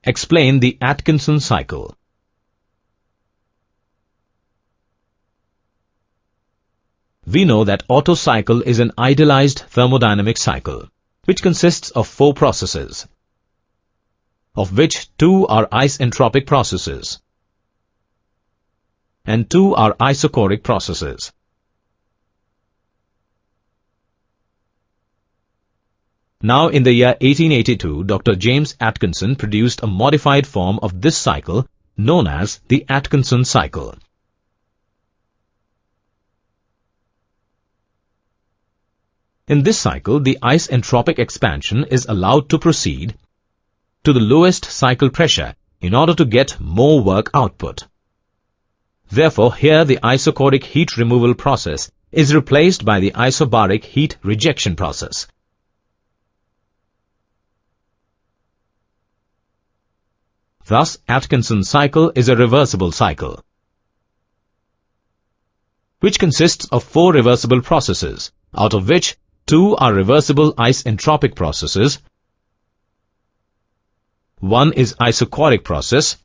Explain the Atkinson cycle. We know that Otto cycle is an idealized thermodynamic cycle, which consists of 4 processes, of which 2 are isentropic processes and 2 are isochoric processes. Now, in the year 1882, Dr. James Atkinson produced a modified form of this cycle known as the Atkinson cycle. In this cycle, the isentropic expansion is allowed to proceed to the lowest cycle pressure in order to get more work output. Therefore, here the isochoric heat removal process is replaced by the isobaric heat rejection process. Thus, Atkinson cycle is a reversible cycle, which consists of 4 reversible processes, out of which 2 are reversible isentropic processes, 1 is isochoric process,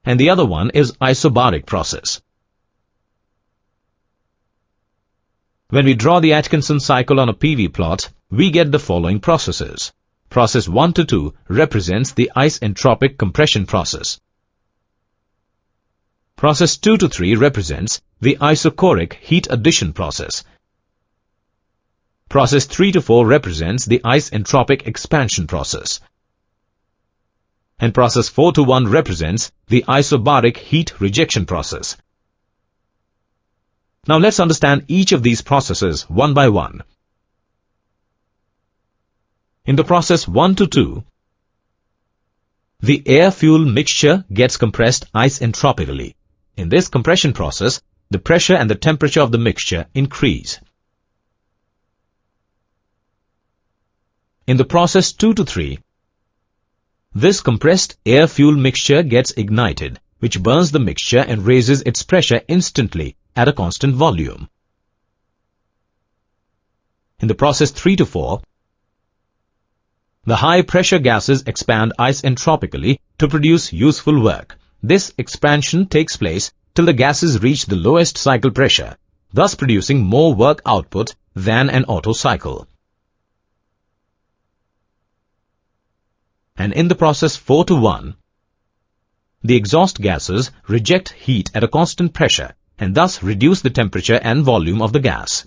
and the other one is isobaric process. When we draw the Atkinson cycle on a PV plot, we get the following processes. Process 1 to 2 represents the isentropic compression process. Process 2 to 3 represents the isochoric heat addition process. Process 3 to 4 represents the isentropic expansion process. And process 4 to 1 represents the isobaric heat rejection process. Now let's understand each of these processes one by one. In the process 1 to 2, the air-fuel mixture gets compressed isentropically. In this compression process, the pressure and the temperature of the mixture increase. In the process 2 to 3, this compressed air-fuel mixture gets ignited, which burns the mixture and raises its pressure instantly at a constant volume. In the process 3 to 4, the high-pressure gases expand isentropically to produce useful work. This expansion takes place till the gases reach the lowest cycle pressure, thus producing more work output than an Otto cycle. And in the process 4 to 1, the exhaust gases reject heat at a constant pressure and thus reduce the temperature and volume of the gas.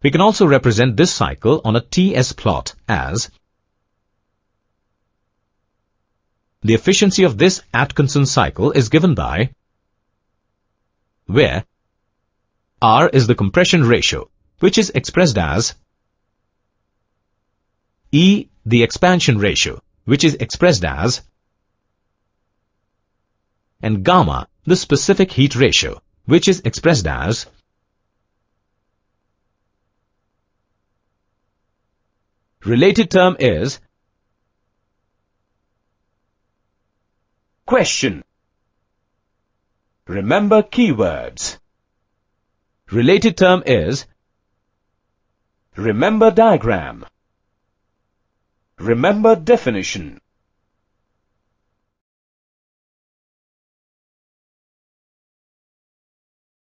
We can also represent this cycle on a TS plot as the efficiency of this Atkinson cycle is given by where R is the compression ratio, which is expressed as E, the expansion ratio, which is expressed as, and gamma, the specific heat ratio, which is expressed as related term is question. Remember keywords. Related term is remember diagram. Remember definition.